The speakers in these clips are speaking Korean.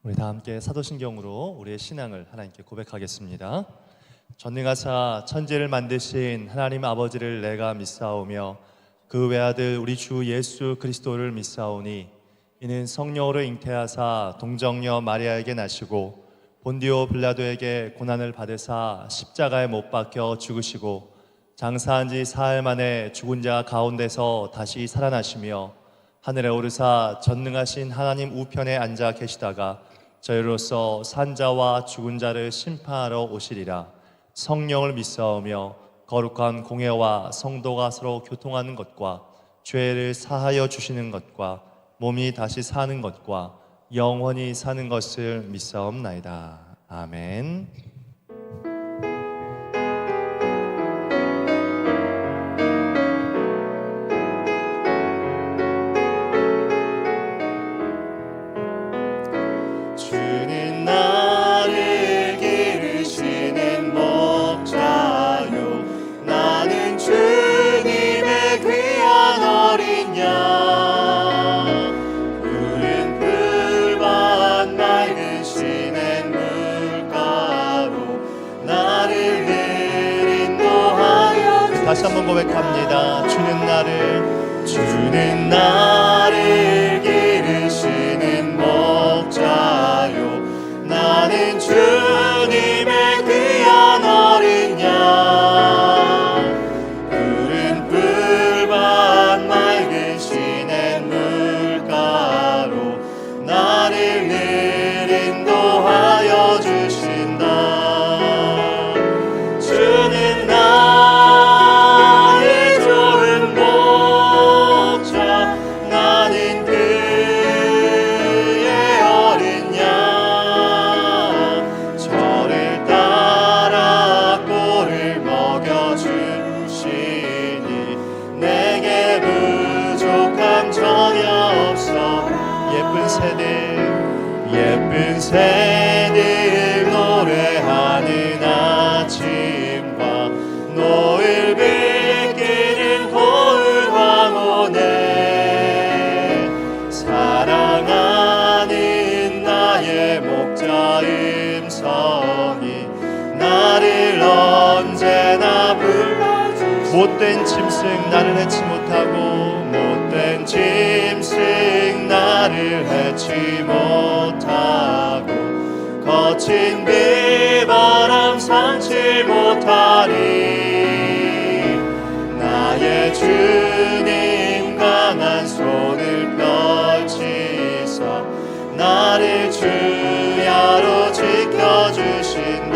우리 다 함께 사도신경으로 우리의 신앙을 하나님께 고백하겠습니다. 전능하사 천지를 만드신 하나님 아버지를 내가 믿사오며 그 외아들 우리 주 예수 그리스도를 믿사오니 이는 성령으로 잉태하사 동정녀 마리아에게 나시고 본디오 빌라도에게 고난을 받으사 십자가에 못 박혀 죽으시고 장사한 지 사흘 만에 죽은 자 가운데서 다시 살아나시며 하늘에 오르사 전능하신 하나님 우편에 앉아 계시다가 저희로서 산자와 죽은 자를 심판하러 오시리라. 성령을 믿사오며 거룩한 공회와 성도가 서로 교통하는 것과 죄를 사하여 주시는 것과 몸이 다시 사는 것과 영원히 사는 것을 믿사옵나이다. 아멘. 주는 나를 기르시는 목자요 나는 주님의 귀한 어린 양 푸른 풀밭 맑은 시냇 물가로 나를 늘 인도하여 다시 한번 고백합니다. 주는 나를 기르시는 목자요 나는 주님의 귀한 어린 양 푸른 풀밭 맑은 시냇 물가로 나를 늘 인도하여 주신다. 주는 나의 좋은 목자 나는 그의 어린 양 저를 따라 꼴을 먹여주시니 내게 부족함 전혀 없어. 예쁜 새들 노래하는 아침과 노을 비끼는 고을 황혼에 사랑하는 나의 목자 음성이 나를 언제나 불러주시네. 못된 짐승 나를 해치 못하고 못된 짐승 나를 해치 못하고 거친 비바람 상치 못하리. 나의 주님 강한 손을 펼치사 나를 주야로 지켜주신다.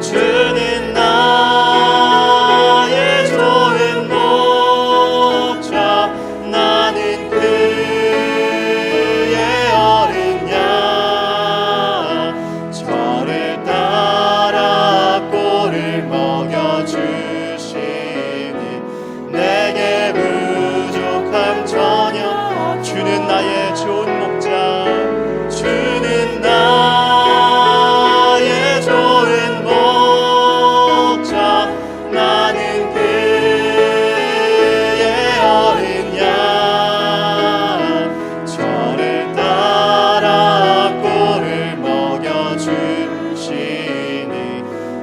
주는 나의 좋은 목자 나는 그의 어린 양 저를 따라 꼴을 먹여주시니 내게 부족함 전혀. 주는 나의 좋은 목자 주는 나의 좋은 목자 나는 그의 어린 양 저를 따라 꼴을 먹여주시니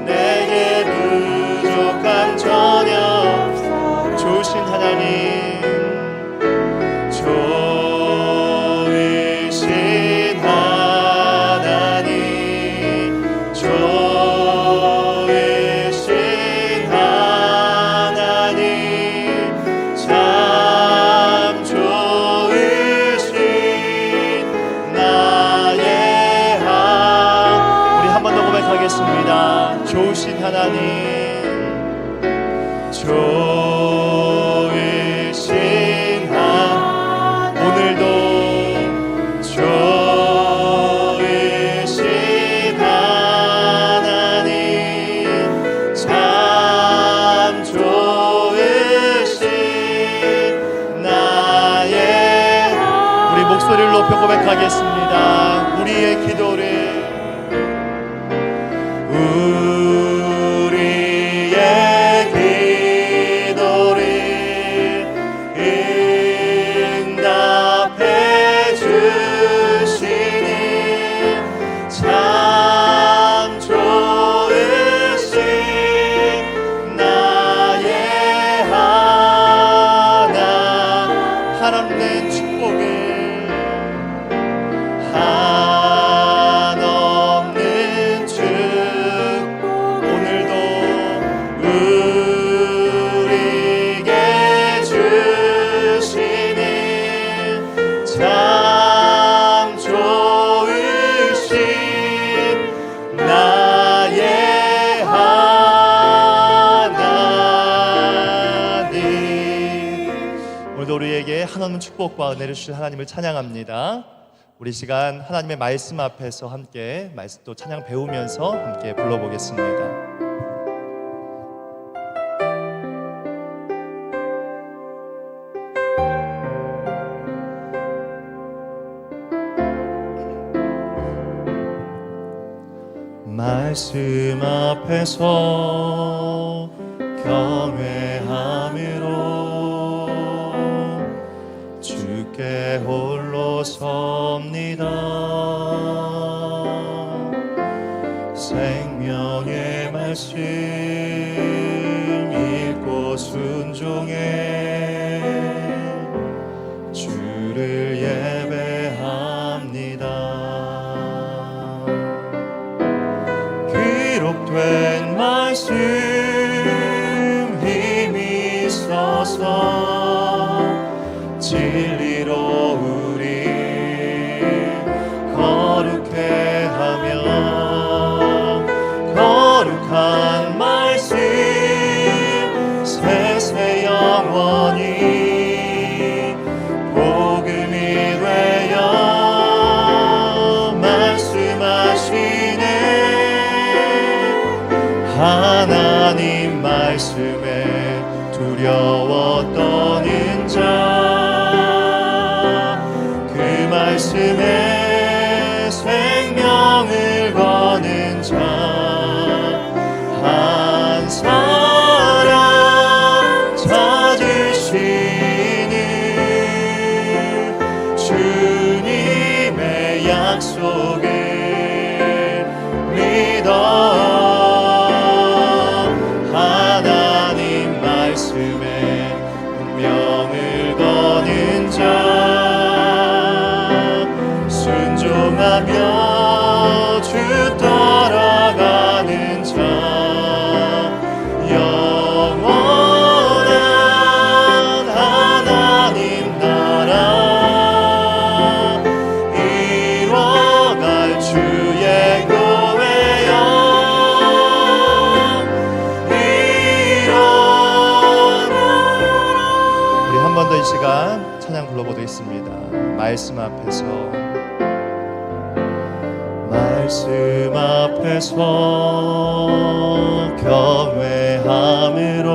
내게 부족함 전혀 없어. 좋으신 하나님 좋으신 하나님 좋으신 하나님 참 좋으신 나의 하나님. 우리 한 번 더 고백하겠습니다. 좋으신 하나님 좋으신 하나님 오늘도 좋으신 하나님 참 좋으신 나의 우리 목소리를 높여 고백하겠습니다. 우리의 기도를 응답해 주시 우리에게 한없는 축복과 은혜를 주실 하나님을 찬양합니다. 우리 시간 하나님의 말씀 앞에서 함께 말씀 또 찬양 배우면서 함께 불러보겠습니다. 말씀 앞에서 경외함으로 주께 홀로 섭니다. 생명의 말씀 읽고 순종해 주를 예배합니다. 기록된 말씀 힘이 있어서 진리로 우리 거룩해 하며 거룩한 말씀 세세 영원히 복음이 되어 말씀하시네. 하나님 말씀에 두려워 떠는 자, 그 말씀에 생명을 거는 자, 한 사람 찾으시는 주님의 약속을 믿어 운명을 거는 자, 순종하며 주 따라가는 자, 영원한 하나님 나라 이뤄갈 주의 교회여. 한 번 더 이 시간 찬양 불러보겠습니다. 말씀 앞에서 경외함으로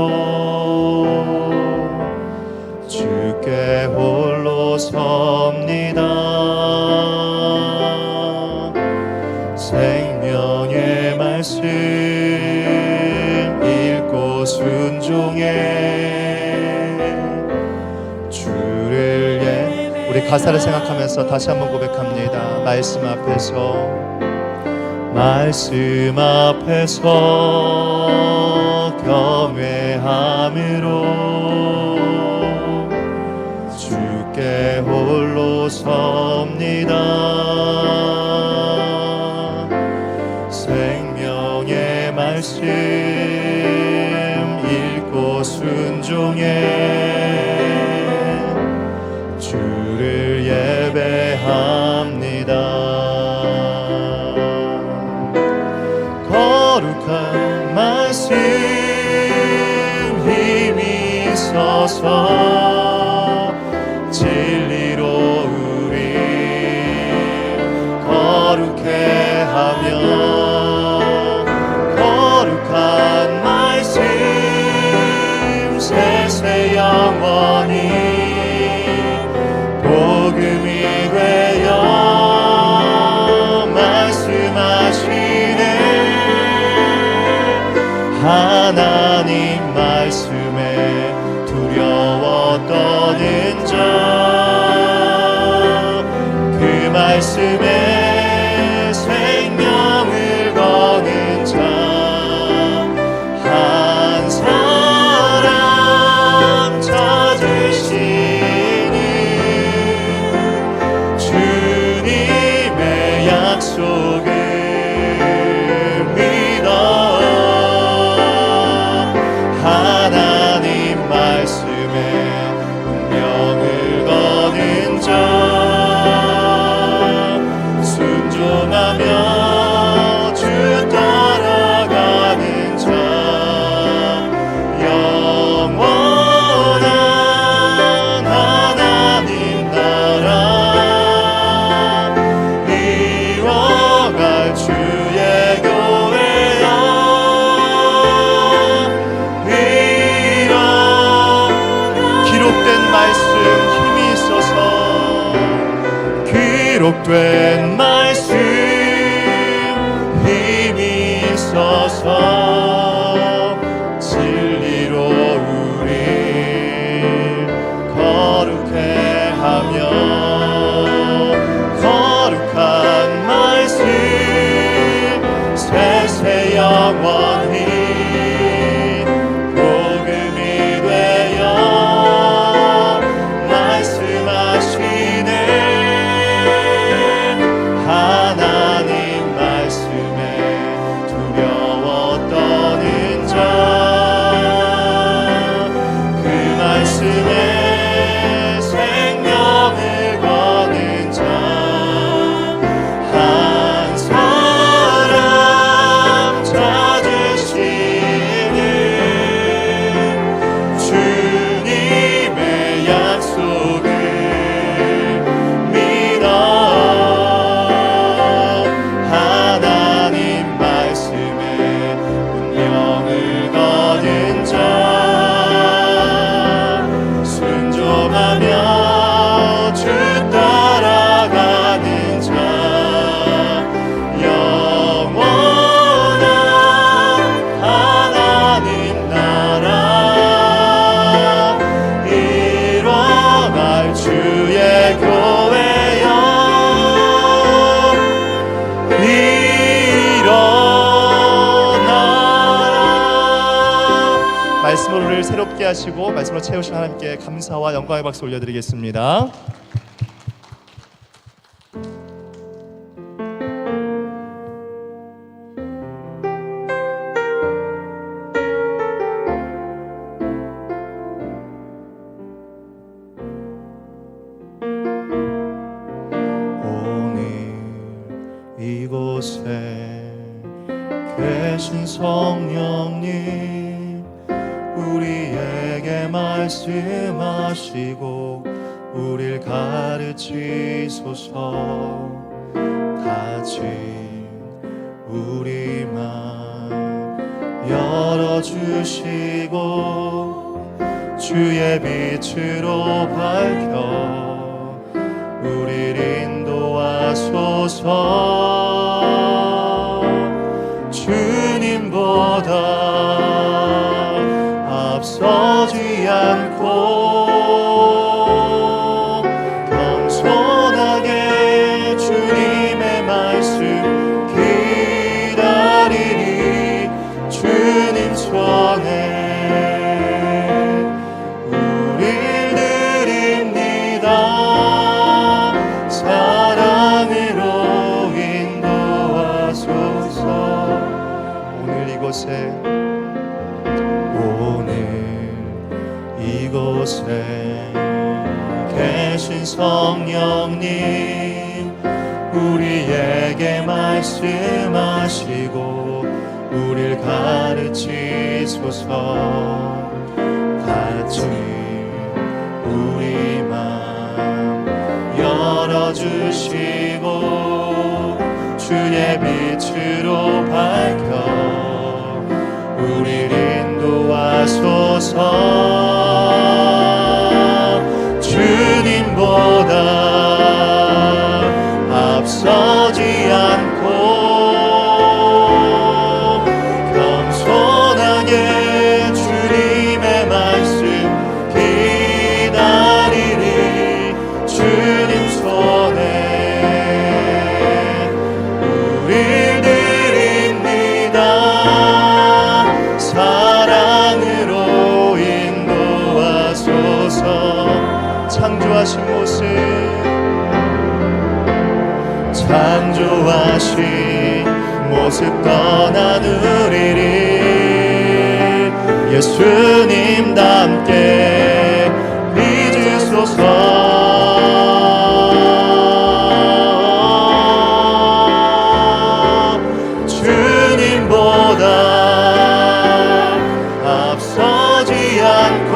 주께 홀로 섭니다. 생명의 말씀 읽고 순종해 우리 가사를 생각하면서 다시 한번 고백합니다. 말씀 앞에서 경외함으로 주께 홀로 섭니다. 생명의 말씀 읽고 순종해 주를 예배합니다. 거룩한 말씀 힘이 있어서 진리로 우리 거룩해 하며 거룩한 말씀 세세 영원히 복음이 되어 말씀하시네. 하나님 말씀에 두려워 떠는 자, 그 말씀에 생명을 거는 자, 한 사람 찾으시는 주님의 약속을 믿어 하나님 말씀에 운명을 거는 자, 순종하며 주 따라가는 자, 영원한 하나님 기록된 말씀 힘이 있어서 진리로 우릴 거룩해 하며 거룩한 말씀 세세 영원히 복음이 되어 말씀하시네. 하나님 말씀에 두려워 떠는 자, 그 말씀에 생명을 거는 자, 한 사람 찾으시는 주님의 약속을 믿어 하나님 말씀에 운명을 거는 자, 순종하며 주 따라가는 자, 영원한 하나님 나라 일어날 주의 교회여 일어나라. 말씀으로 우리를 새롭게 하시고 말씀으로 채우신 하나님께 감사와 영광의 박수 올려드리겠습니다. 오늘 이곳에 계신 성령님 우리에게 말씀하시고 우릴 가르치소서. 다진 우리 맘 열어주시고 주의 빛으로 밝혀 우릴 인도하소서. 주님보다 앞서지 않고 겸손하게 주님의 말씀 기다리니 주님 손에 우릴 드립니다. 사랑으로 인도하소서. 오늘 이곳에 계신 성령님 우리에게 말씀하시고 우릴 가르치소서. 다친 우리 맘 열어주시고 주의 빛으로 밝혀 우릴 인도하소서. 주님보다 앞서지 않고 겸손하게 주님의 말씀 기다리니 주님 손에 우릴 드립니다. 사랑으로 인도하소서. 창조하신 모습 창조하신 모습 떠난 우리를 예수님답게 빚으소서. 주님보다 앞서지 않고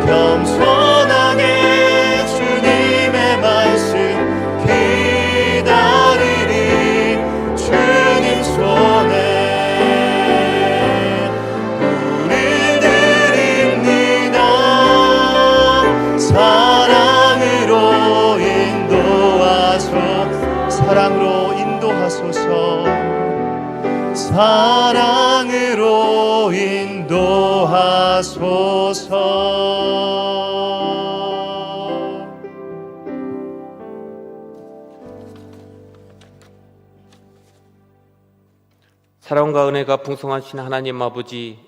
겸손하게 주님의 말씀 기다리니 주님 손에 우릴 사랑으로 인도하소서. 사랑과 은혜가 풍성하신 하나님 아버지,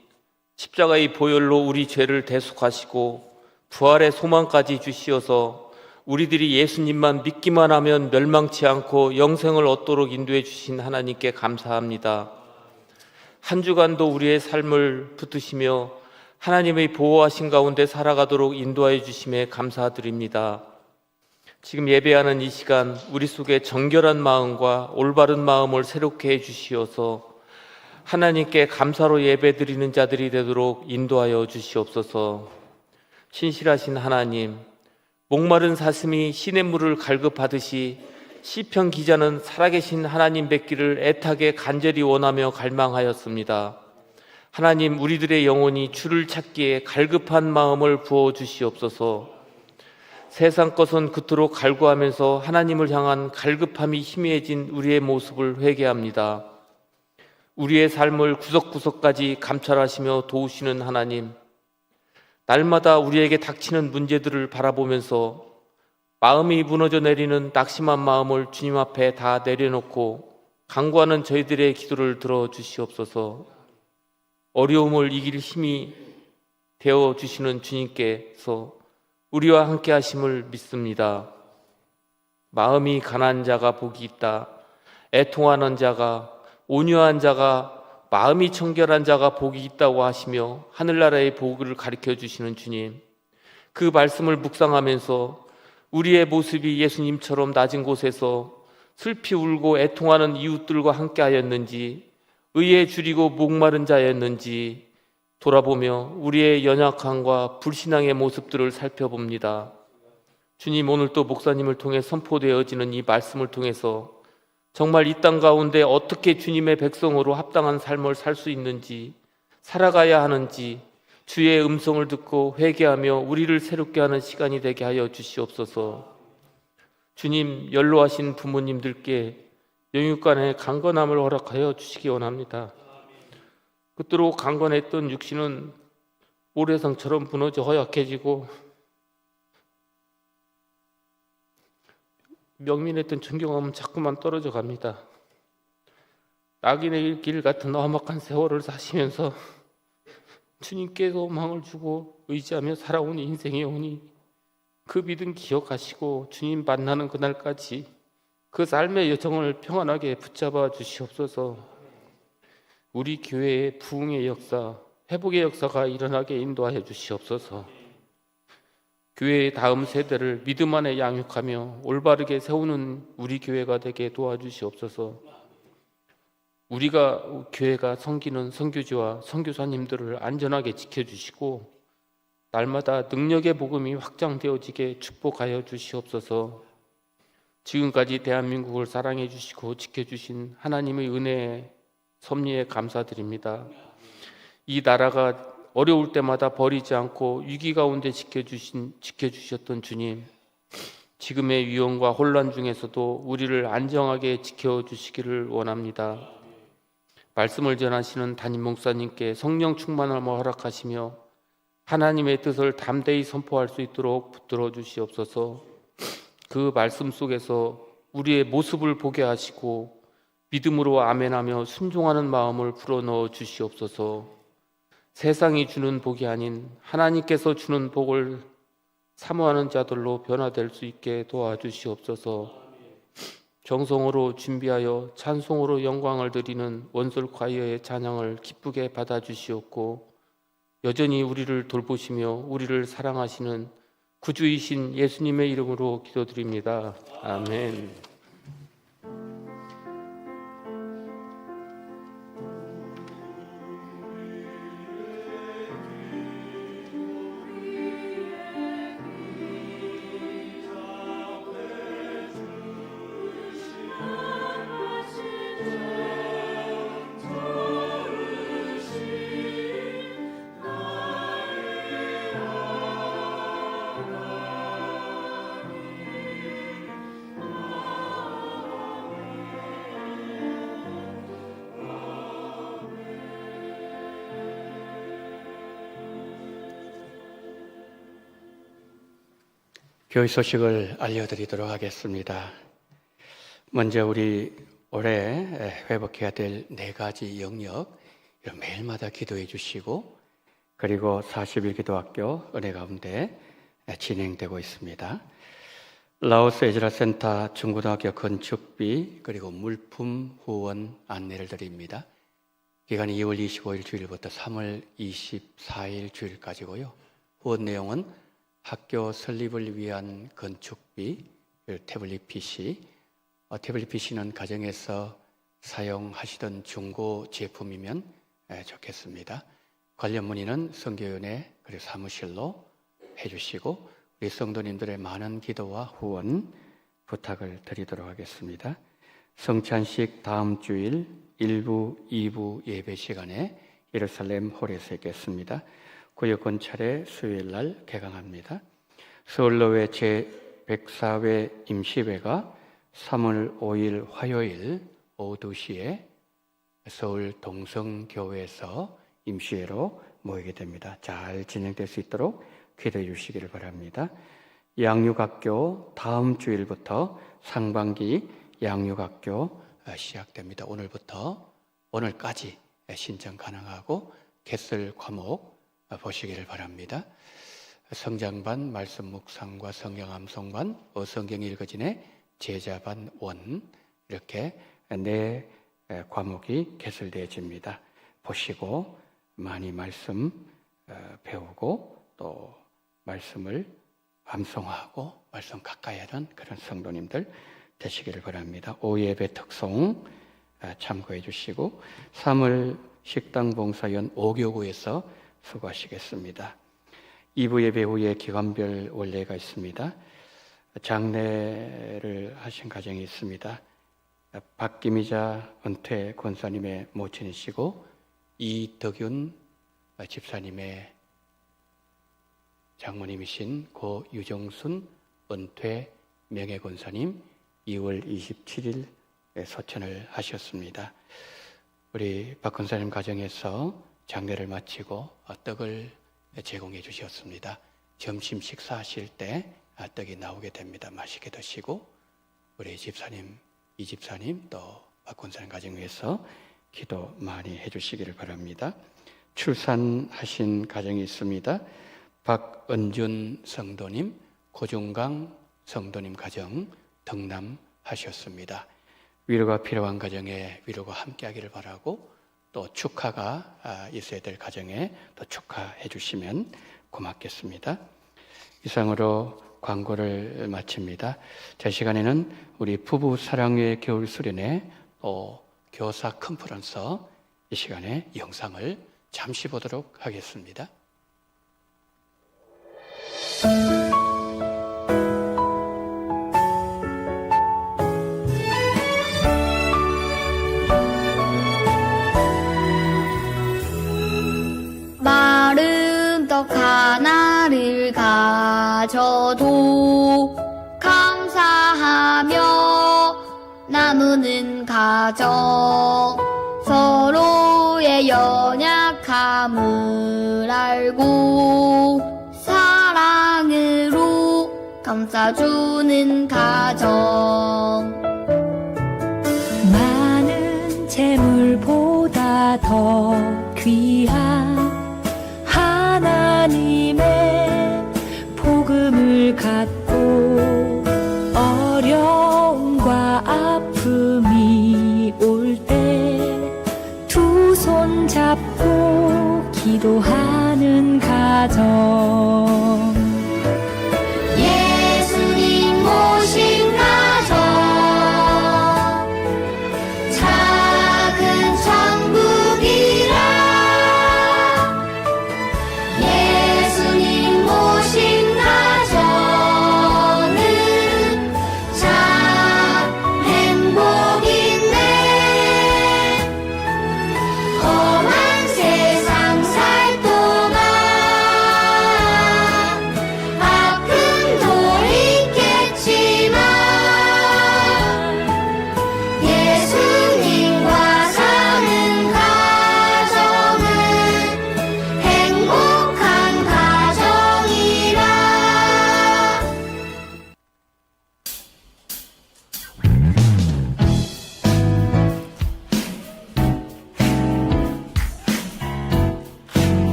십자가의 보혈로 우리 죄를 대속하시고 부활의 소망까지 주시어서 우리들이 예수님만 믿기만 하면 멸망치 않고 영생을 얻도록 인도해 주신 하나님께 감사합니다. 한 주간도 우리의 삶을 붙드시며 하나님의 보호하신 가운데 살아가도록 인도하여 주심에 감사드립니다. 지금 예배하는 이 시간 우리 속에 정결한 마음과 올바른 마음을 새롭게 해 주시어서 하나님께 감사로 예배드리는 자들이 되도록 인도하여 주시옵소서. 신실하신 하나님, 목마른 사슴이 시냇물을 갈급하듯이 시편 기자는 살아계신 하나님 뵙기를 애타게 간절히 원하며 갈망하였습니다. 하나님, 우리들의 영혼이 주를 찾기에 갈급한 마음을 부어 주시옵소서. 세상 것은 그토록 갈구하면서 하나님을 향한 갈급함이 희미해진 우리의 모습을 회개합니다. 우리의 삶을 구석구석까지 감찰하시며 도우시는 하나님, 날마다 우리에게 닥치는 문제들을 바라보면서 마음이 무너져 내리는 낙심한 마음을 주님 앞에 다 내려놓고 간구하는 저희들의 기도를 들어주시옵소서. 어려움을 이길 힘이 되어주시는 주님께서 우리와 함께 하심을 믿습니다. 마음이 가난한 자가 복이 있다. 애통하는 자가, 온유한 자가, 마음이 청결한 자가 복이 있다고 하시며 하늘나라의 복을 가르쳐 주시는 주님, 그 말씀을 묵상하면서 우리의 모습이 예수님처럼 낮은 곳에서 슬피 울고 애통하는 이웃들과 함께 하였는지, 의에 줄이고 목마른 자였는지 돌아보며 우리의 연약함과 불신앙의 모습들을 살펴봅니다. 주님, 오늘 또 목사님을 통해 선포되어지는 이 말씀을 통해서 정말 이 땅 가운데 어떻게 주님의 백성으로 합당한 삶을 살 수 있는지, 살아가야 하는지 주의 음성을 듣고 회개하며 우리를 새롭게 하는 시간이 되게 하여 주시옵소서. 주님, 연로하신 부모님들께 영육간의 강건함을 허락하여 주시기 원합니다. 그토록 강건했던 육신은 모래성처럼 무너져 허약해지고 명민했던 존경함은 자꾸만 떨어져 갑니다. 낙인의 길 같은 험악한 세월을 사시면서 주님께 소망을 주고 의지하며 살아온 인생이 오니 그 믿음 기억하시고 주님 만나는 그날까지 그 삶의 여정을 평안하게 붙잡아 주시옵소서. 우리 교회의 부흥의 역사, 회복의 역사가 일어나게 인도하여 주시옵소서. 교회의 다음 세대를 믿음 안에 양육하며 올바르게 세우는 우리 교회가 되게 도와주시옵소서. 우리가 교회가 섬기는 선교지와 선교사님들을 안전하게 지켜주시고 날마다 능력의 복음이 확장되어지게 축복하여 주시옵소서. 지금까지 대한민국을 사랑해 주시고 지켜주신 하나님의 은혜에 섭리에 감사드립니다. 이 나라가 어려울 때마다 버리지 않고 위기 가운데 지켜주셨던 주님, 지금의 위험과 혼란 중에서도 우리를 안정하게 지켜주시기를 원합니다. 말씀을 전하시는 담임 목사님께 성령 충만함을 허락하시며 하나님의 뜻을 담대히 선포할 수 있도록 붙들어 주시옵소서. 그 말씀 속에서 우리의 모습을 보게 하시고 믿음으로 아멘하며 순종하는 마음을 불어넣어 주시옵소서. 세상이 주는 복이 아닌 하나님께서 주는 복을 사모하는 자들로 변화될 수 있게 도와주시옵소서. 정성으로 준비하여 찬송으로 영광을 드리는 원솔 콰이어의 찬양을 기쁘게 받아주시옵고 여전히 우리를 돌보시며 우리를 사랑하시는 구주이신 예수님의 이름으로 기도드립니다. 아멘. 교회 소식을 알려드리도록 하겠습니다. 먼저 우리 올해 회복해야 될 4가지 영역 매일마다 기도해 주시고, 그리고 40일 기도학교 은혜 가운데 진행되고 있습니다. 라오스 에즈라 센터 중고등학교 건축비 그리고 물품 후원 안내를 드립니다. 기간이 2월 25일 주일부터 3월 24일 주일까지고요. 후원 내용은 학교 설립을 위한 건축비, 태블릿 PC, 태블릿 PC는 가정에서 사용하시던 중고 제품이면 좋겠습니다. 관련 문의는 선교연회 그리고 사무실로 해주시고, 우리 성도님들의 많은 기도와 후원 부탁을 드리도록 하겠습니다. 성찬식 다음 주일 1부, 2부 예배 시간에 예루살렘 홀에서 있겠습니다. 구역 건찰에 수요일 날 개강합니다. 서울로회 제104회 임시회가 3월 5일 화요일 오후 2시에 서울 동성교회에서 임시회로 모이게 됩니다. 잘 진행될 수 있도록 기도해 주시기를 바랍니다. 양육학교 다음 주일부터 상반기 양육학교 시작됩니다. 오늘까지 신청 가능하고 개설 과목 보시기를 바랍니다. 성장반, 말씀 묵상과 성경 암송반, 성경 읽어진의 제자반 1, 이렇게 4 과목이 개설되어집니다. 보시고 많이 말씀 배우고 또 말씀을 암송하고 말씀 가까이 하는 그런 성도님들 되시기를 바랍니다. 오예배 특송 참고해 주시고, 3월 식당 봉사연 5교구에서 수고하시겠습니다. 2부 예배 후에 기관별 원례가 있습니다. 장례를 하신 가정이 있습니다. 박기미자 은퇴 권사님의 모친이시고, 이덕윤 집사님의 장모님이신 고 유정순 은퇴 명예권사님 2월 27일 소천을 하셨습니다. 우리 박 권사님 가정에서 장례를 마치고 떡을 제공해 주셨습니다. 점심 식사하실 때 떡이 나오게 됩니다. 맛있게 드시고, 우리 집사님, 이 집사님 또 박 권사님 가정 위해서 기도 많이 해주시기를 바랍니다. 출산하신 가정이 있습니다. 박은준 성도님, 고중강 성도님 가정 등남하셨습니다. 위로가 필요한 가정에 위로가 함께하기를 바라고, 또 축하가 있어야 될 가정에 또 축하해 주시면 고맙겠습니다. 이상으로 광고를 마칩니다. 제 시간에는 우리 부부 사랑의 겨울 수련회 또 교사 컨퍼런스 이 시간에 영상을 잠시 보도록 하겠습니다. 마른 떡 하나를 가져도 감사하며 나누는 가정, 서로의 연약함을 알고 사랑으로 감싸주는 가정. 많은 재물보다 더 귀한 하나님의 복음을 갖고 어려움과 아픔이 올 때 두 손 잡고 기도하는 가정. 예수님 모신 가정, 작은 천국이라. 예수님 모신 가정은 참 행복이네. 험한 세상 살 동안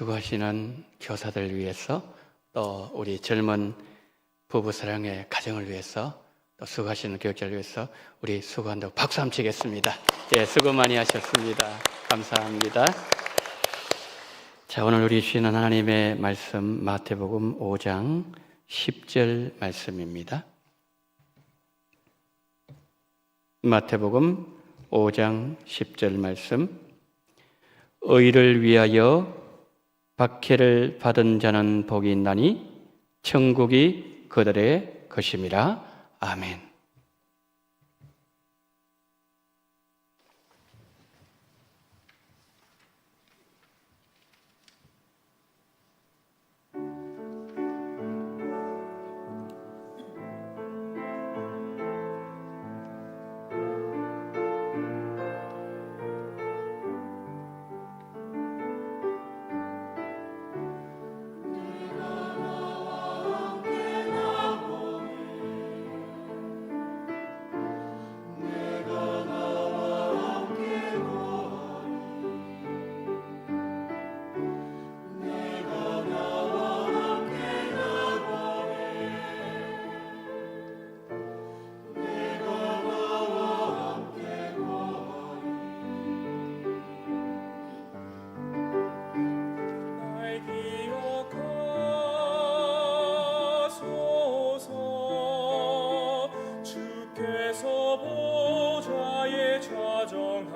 수고하시는 교사들을 위해서, 또 우리 젊은 부부사랑의 가정을 위해서, 또 수고하시는 교육자를 위해서 우리 수고한다고 박수 한번 치겠습니다. 예, 수고 많이 하셨습니다. 감사합니다. 자, 오늘 우리 주시는 하나님의 말씀 마태복음 5장 10절 말씀입니다. 마태복음 5장 10절 말씀. 의를 위하여 박해를 받은 자는 복이 있나니 천국이 그들의 것임이라. 아멘.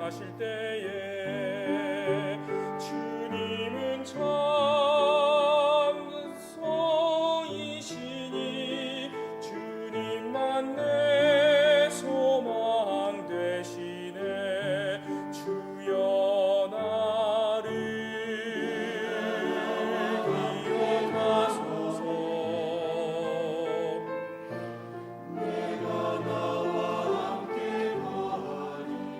하실 때에 주님은 참 서이시니 주님만 내 소망 되시네. 주여 나를 기억하소서. 내가 나와 함께 가니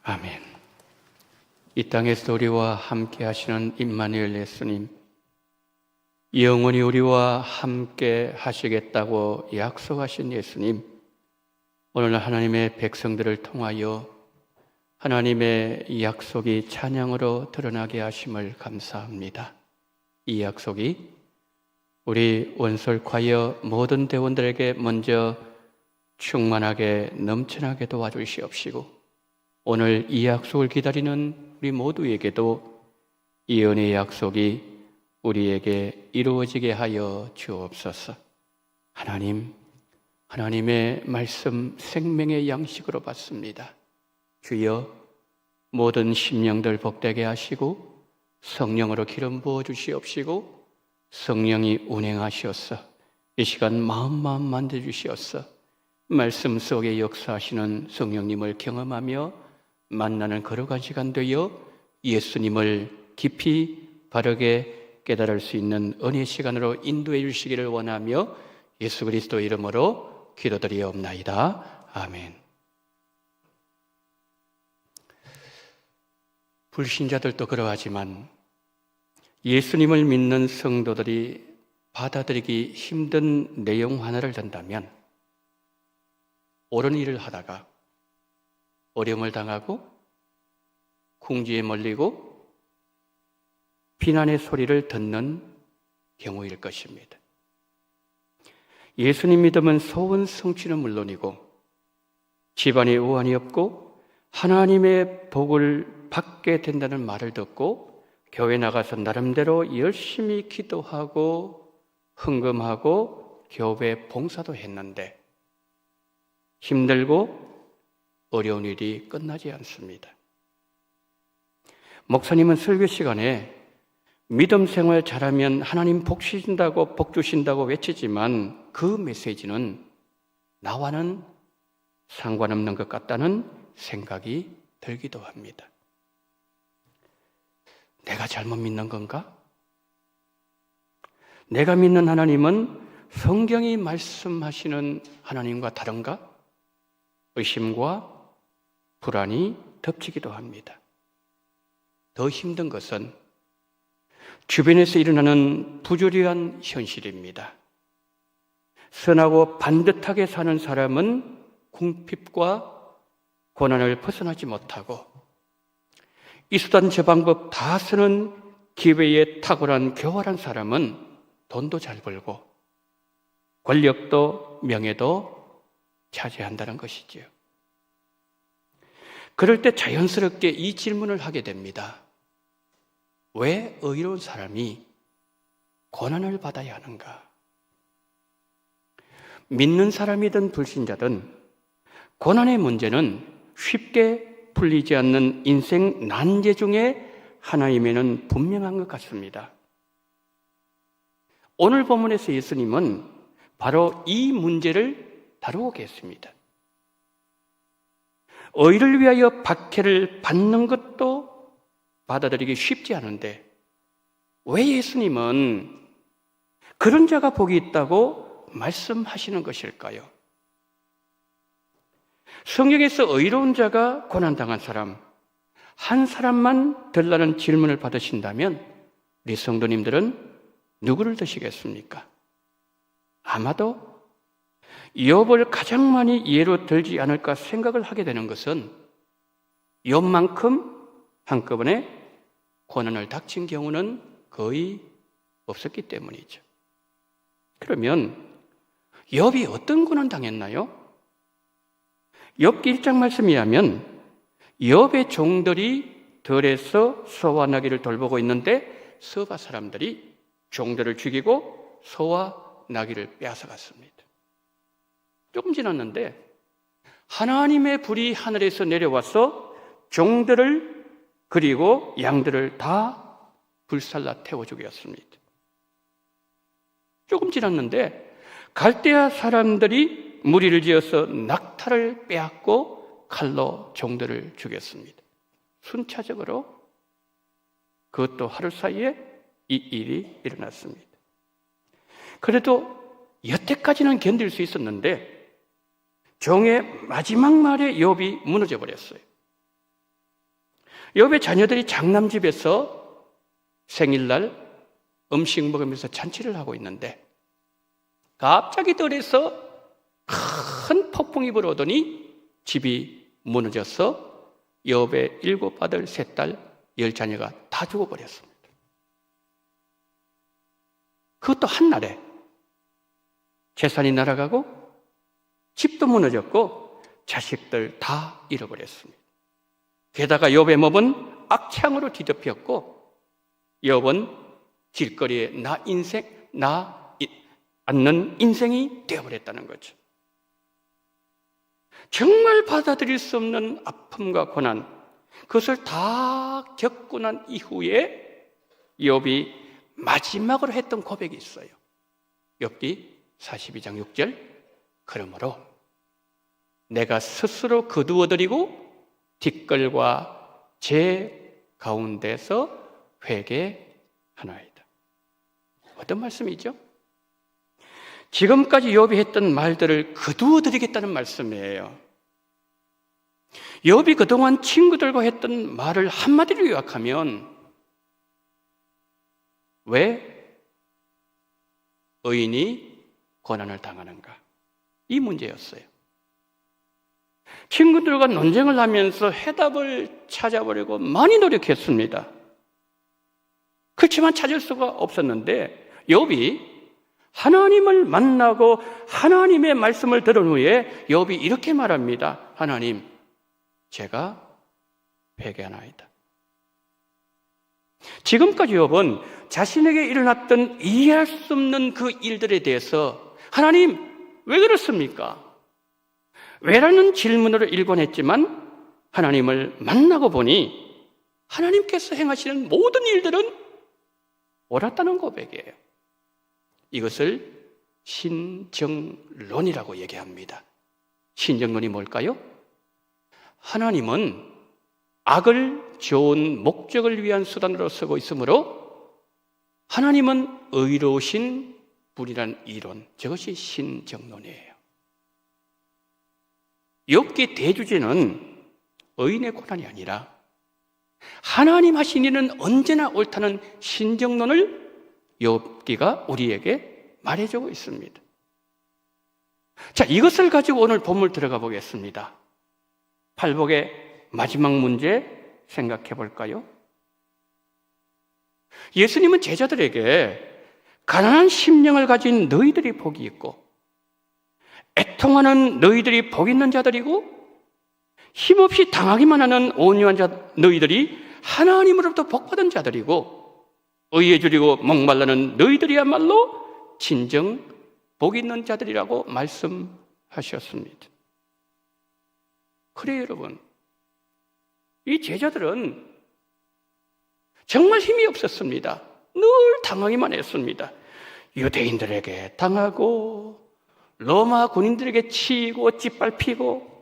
아멘. 이 땅에서 우리와 함께 하시는 임마누엘 예수님, 영원히 우리와 함께 하시겠다고 약속하신 예수님, 오늘 하나님의 백성들을 통하여 하나님의 이 약속이 찬양으로 드러나게 하심을 감사합니다. 이 약속이 우리 원솔과여 모든 대원들에게 먼저 충만하게 넘쳐나게 도와주시옵시고 오늘 이 약속을 기다리는 우리 모두에게도 이 은혜의 약속이 우리에게 이루어지게 하여 주옵소서. 하나님, 하나님의 말씀 생명의 양식으로 받습니다. 주여 모든 심령들 복되게 하시고 성령으로 기름 부어 주시옵시고 성령이 운행하시옵소서. 이 시간 마음 만져주시옵소서. 말씀 속에 역사하시는 성령님을 경험하며 만나는 거룩한 시간 되어 예수님을 깊이 바르게 깨달을 수 있는 은혜의 시간으로 인도해 주시기를 원하며 예수 그리스도 이름으로 기도드리옵나이다. 아멘. 불신자들도 그러하지만 예수님을 믿는 성도들이 받아들이기 힘든 내용 하나를 든다면 옳은 일을 하다가 어려움을 당하고 궁지에 몰리고 비난의 소리를 듣는 경우일 것입니다. 예수님 믿으면 소원 성취는 물론이고 집안에 우환이 없고 하나님의 복을 받게 된다는 말을 듣고 교회 나가서 나름대로 열심히 기도하고 헌금하고 교회 봉사도 했는데 힘들고 어려운 일이 끝나지 않습니다. 목사님은 설교 시간에 믿음 생활 잘하면 하나님 복 주신다고 복 주신다고 외치지만 그 메시지는 나와는 상관없는 것 같다는 생각이 들기도 합니다. 내가 잘못 믿는 건가? 내가 믿는 하나님은 성경이 말씀하시는 하나님과 다른가? 의심과 불안이 덮치기도 합니다. 더 힘든 것은 주변에서 일어나는 부조리한 현실입니다. 선하고 반듯하게 사는 사람은 궁핍과 고난을 벗어나지 못하고 이 수단 저 방법 다 쓰는 기회에 탁월한 교활한 사람은 돈도 잘 벌고 권력도 명예도 차지한다는 것이지요. 그럴 때 자연스럽게 이 질문을 하게 됩니다. 왜 의로운 사람이 고난을 받아야 하는가? 믿는 사람이든 불신자든 고난의 문제는 쉽게 풀리지 않는 인생 난제 중에 하나임에는 분명한 것 같습니다. 오늘 본문에서 예수님은 바로 이 문제를 다루고 계십니다. 의를 위하여 박해를 받는 것도 받아들이기 쉽지 않은데 왜 예수님은 그런 자가 복이 있다고 말씀하시는 것일까요? 성경에서 의로운 자가 고난당한 사람 한 사람만 들라는 질문을 받으신다면 우리 성도님들은 누구를 드시겠습니까? 아마도 욥을 가장 많이 예로 들지 않을까 생각을 하게 되는 것은 욥만큼 한꺼번에 고난을 닥친 경우는 거의 없었기 때문이죠. 그러면 욥이 어떤 고난 당했나요? 욥기 1장 말씀에 하면 욥의 종들이 들에서 소와 나귀를 돌보고 있는데 서바 사람들이 종들을 죽이고 소와 나귀를 빼앗아갔습니다. 조금 지났는데 하나님의 불이 하늘에서 내려와서 종들을 그리고 양들을 다 불살라 태워 죽였습니다. 조금 지났는데 갈대아 사람들이 무리를 지어서 낙타를 빼앗고 칼로 종들을 죽였습니다. 순차적으로 그것도 하루 사이에 이 일이 일어났습니다. 그래도 여태까지는 견딜 수 있었는데 종의 마지막 말에 욥이 무너져 버렸어요. 욥의 자녀들이 장남집에서 생일날 음식 먹으면서 잔치를 하고 있는데 갑자기 들에서 큰 폭풍 폭풍이 불어오더니 집이 무너져서 욥의 7아들 3딸 10자녀가 다 죽어버렸습니다. 그것도 한날에 재산이 날아가고 집도 무너졌고 자식들 다 잃어버렸습니다. 게다가 욥의 몸은 악창으로 뒤덮였고 욥은 길거리에 나 않는 인생이 되어버렸다는 거죠. 정말 받아들일 수 없는 아픔과 고난, 그것을 다 겪고 난 이후에 욥이 마지막으로 했던 고백이 있어요. 욥기 42장 6절. 그러므로 내가 스스로 거두어드리고 뒷걸과 제 가운데서 회개하나이다. 어떤 말씀이죠? 지금까지 욥이 했던 말들을 거두어드리겠다는 말씀이에요. 욥이 그동안 친구들과 했던 말을 한마디로 요약하면 왜 의인이 고난을 당하는가? 이 문제였어요. 친구들과 논쟁을 하면서 해답을 찾아보려고 많이 노력했습니다. 그렇지만 찾을 수가 없었는데 욥이 하나님을 만나고 하나님의 말씀을 들은 후에 욥이 이렇게 말합니다. 하나님, 제가 회개하나이다. 지금까지 욥은 자신에게 일어났던 이해할 수 없는 그 일들에 대해서 하나님, 왜 그렇습니까? 왜라는 질문으로 일관했지만 하나님을 만나고 보니 하나님께서 행하시는 모든 일들은 옳았다는 고백이에요. 이것을 신정론이라고 얘기합니다. 신정론이 뭘까요? 하나님은 악을 좋은 목적을 위한 수단으로 쓰고 있으므로 하나님은 의로우신 분이란 이론, 저것이 신정론이에요. 욥기 대주제는 의인의 고난이 아니라 하나님 하신 일은 언제나 옳다는 신정론을 욥기가 우리에게 말해주고 있습니다. 자, 이것을 가지고 오늘 본문 들어가 보겠습니다. 팔복의 마지막 문제 생각해 볼까요? 예수님은 제자들에게 가난한 심령을 가진 너희들이 복이 있고 애통하는 너희들이 복 있는 자들이고 힘없이 당하기만 하는 온유한 자 너희들이 하나님으로부터 복받은 자들이고 의에 줄이고 목말라는 너희들이야말로 진정 복 있는 자들이라고 말씀하셨습니다. 그래요, 여러분. 이 제자들은 정말 힘이 없었습니다. 늘 당하기만 했습니다. 유대인들에게 당하고 로마 군인들에게 치이고 짓밟히고,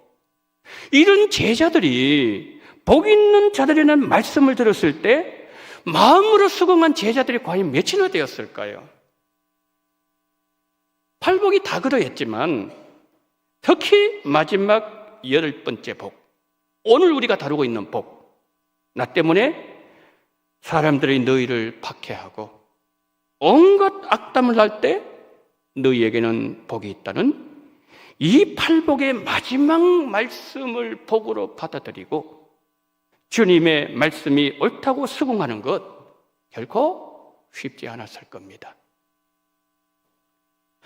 이런 제자들이 복 있는 자들이라는 말씀을 들었을 때 마음으로 수긍한 제자들이 과연 몇이나 되었을까요? 팔복이 다 그러했지만 특히 마지막 10번째 복, 오늘 우리가 다루고 있는 복, 나 때문에 사람들이 너희를 박해하고 온갖 악담을 할 때 너희에게는 복이 있다는 이 팔복의 마지막 말씀을 복으로 받아들이고 주님의 말씀이 옳다고 수긍하는 것 결코 쉽지 않았을 겁니다.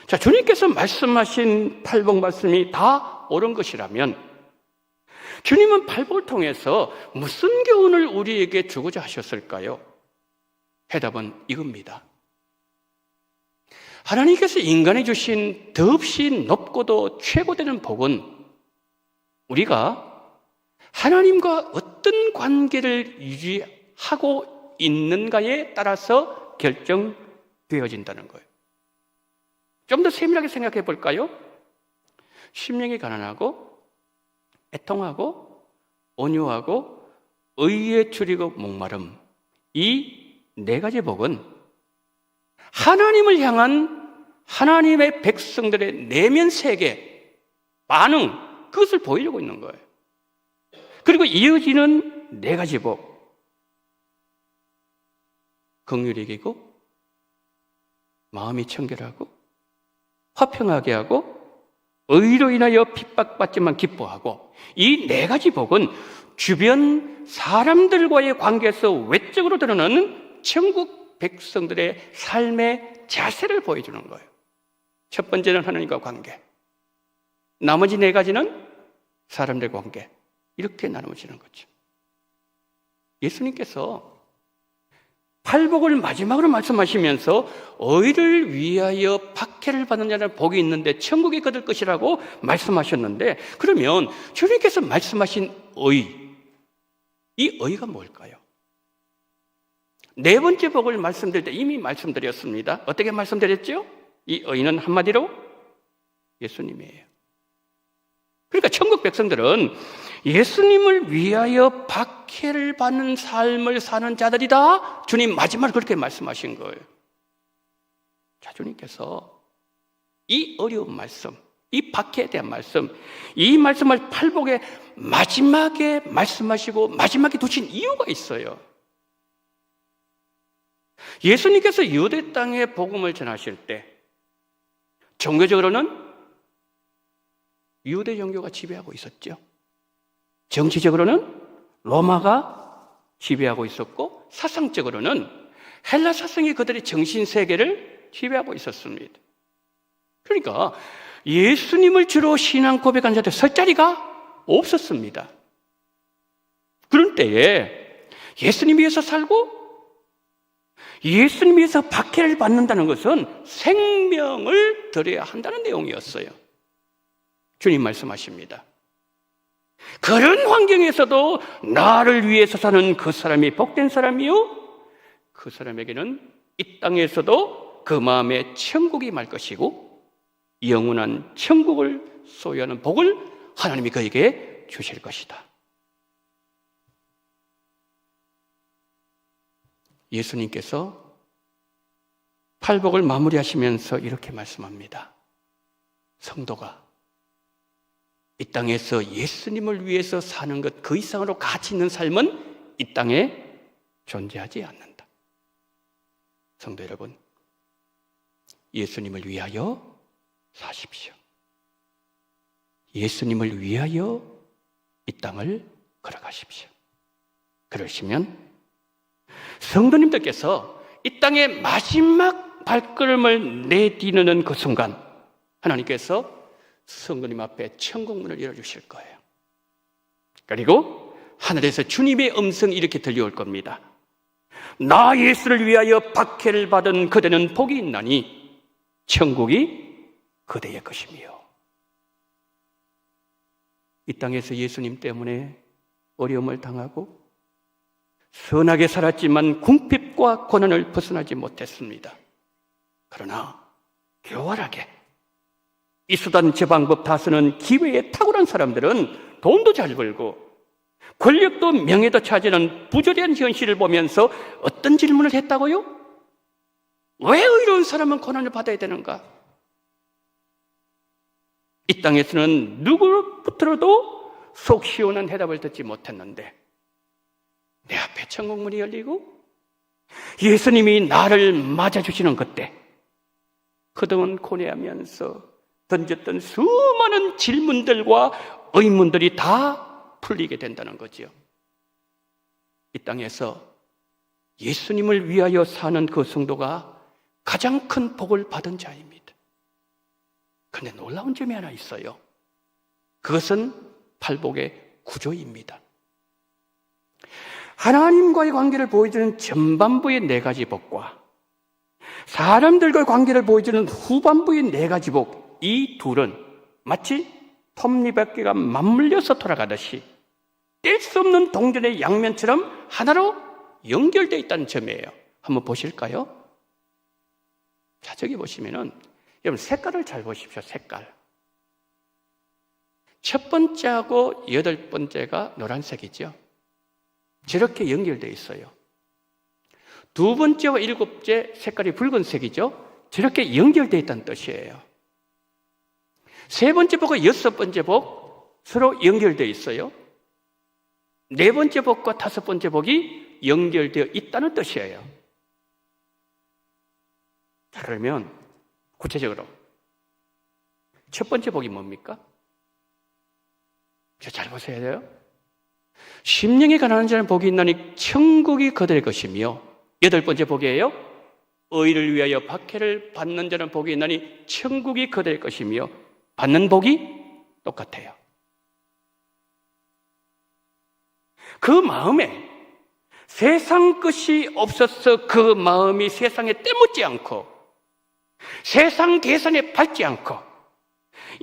자, 주님께서 말씀하신 팔복 말씀이 다 옳은 것이라면 주님은 팔복을 통해서 무슨 교훈을 우리에게 주고자 하셨을까요? 해답은 이겁니다. 하나님께서 인간에 주신 더없이 높고도 최고되는 복은 우리가 하나님과 어떤 관계를 유지하고 있는가에 따라서 결정되어진다는 거예요. 좀 더 세밀하게 생각해 볼까요? 심령이 가난하고 애통하고 온유하고 의에 줄이고 목마름, 이 네 가지 복은 하나님을 향한 하나님의 백성들의 내면 세계, 반응, 그것을 보이려고 있는 거예요. 그리고 이어지는 네 가지 복, 긍휼히 여기고 마음이 청결하고 화평하게 하고 의로 인하여 핍박받지만 기뻐하고, 이 네 가지 복은 주변 사람들과의 관계에서 외적으로 드러나는 천국 백성들의 삶의 자세를 보여주는 거예요. 첫 번째는 하나님과 관계, 나머지 네 가지는 사람들과 관계, 이렇게 나누어지는 거죠. 예수님께서 팔복을 마지막으로 말씀하시면서 의를 위하여 박해를 받는 자는 복이 있는데 천국이 그들 것이라고 말씀하셨는데, 그러면 주님께서 말씀하신 의, 이 의가 뭘까요? 네 번째 복을 말씀드릴 때 이미 말씀드렸습니다. 어떻게 말씀드렸죠? 이 의는 한마디로 예수님이에요. 그러니까 천국 백성들은 예수님을 위하여 박해를 받는 삶을 사는 자들이다. 주님 마지막으로 그렇게 말씀하신 거예요. 자, 주님께서 이 어려운 말씀, 이 박해에 대한 말씀, 이 말씀을 팔복의 마지막에 말씀하시고 마지막에 두신 이유가 있어요. 예수님께서 유대 땅에 복음을 전하실 때 종교적으로는 유대 종교가 지배하고 있었죠. 정치적으로는 로마가 지배하고 있었고, 사상적으로는 헬라 사상이 그들의 정신세계를 지배하고 있었습니다. 그러니까 예수님을 주로 신앙 고백한 자들 설 자리가 없었습니다. 그런 때에 예수님 위해서 살고 예수님 위해서 박해를 받는다는 것은 생명을 드려야 한다는 내용이었어요. 주님 말씀하십니다. 그런 환경에서도 나를 위해서 사는 그 사람이 복된 사람이요, 그 사람에게는 이 땅에서도 그 마음에 천국이 임할 것이고 영원한 천국을 소유하는 복을 하나님이 그에게 주실 것이다. 예수님께서 팔복을 마무리하시면서 이렇게 말씀합니다. 성도가 이 땅에서 예수님을 위해서 사는 것 그 이상으로 가치 있는 삶은 이 땅에 존재하지 않는다. 성도 여러분, 예수님을 위하여 사십시오. 예수님을 위하여 이 땅을 걸어가십시오. 그러시면 성도님들께서 이 땅의 마지막 발걸음을 내디디는 그 순간 하나님께서 성도님 앞에 천국문을 열어주실 거예요. 그리고 하늘에서 주님의 음성이 이렇게 들려올 겁니다. 나 예수를 위하여 박해를 받은 그대는 복이 있나니 천국이 그대의 것이며. 이 땅에서 예수님 때문에 어려움을 당하고 선하게 살았지만 궁핍과 고난을 벗어나지 못했습니다. 그러나 교활하게 이 수단 저 방법 다 쓰는 기회에 탁월한 사람들은 돈도 잘 벌고 권력도 명예도 차지하는 부조리한 현실을 보면서 어떤 질문을 했다고요? 왜 의로운 사람은 고난을 받아야 되는가? 이 땅에서는 누구로부터도 속 시원한 해답을 듣지 못했는데 내 앞에 천국문이 열리고 예수님이 나를 맞아주시는 그때 그동안 고뇌하면서 던졌던 수많은 질문들과 의문들이 다 풀리게 된다는 거죠. 이 땅에서 예수님을 위하여 사는 그 성도가 가장 큰 복을 받은 자입니다. 그런데 놀라운 점이 하나 있어요. 그것은 팔복의 구조입니다. 하나님과의 관계를 보여주는 전반부의 네 가지 복과 사람들과의 관계를 보여주는 후반부의 네 가지 복, 이 둘은 마치 톱니바퀴가 맞물려서 돌아가듯이 뗄 수 없는 동전의 양면처럼 하나로 연결되어 있다는 점이에요. 한번 보실까요? 자, 저기 보시면은 여러분 색깔을 잘 보십시오. 색깔. 첫 번째하고 여덟 번째가 노란색이죠. 저렇게 연결되어 있어요. 두 번째와 일곱째 색깔이 붉은색이죠. 저렇게 연결되어 있다는 뜻이에요. 세 번째 복과 여섯 번째 복 서로 연결되어 있어요. 네 번째 복과 다섯 번째 복이 연결되어 있다는 뜻이에요. 자, 그러면 구체적으로 첫 번째 복이 뭡니까? 잘 보셔야 돼요. 심령이 가난한 자는 복이 있나니 천국이 그들의 것이며, 여덟 번째 복이에요. 의를 위하여 박해를 받는 자는 복이 있나니 천국이 그들의 것이며, 받는 복이 똑같아요. 그 마음에 세상 것이 없어서 그 마음이 세상에 때묻지 않고 세상 계산에 밟지 않고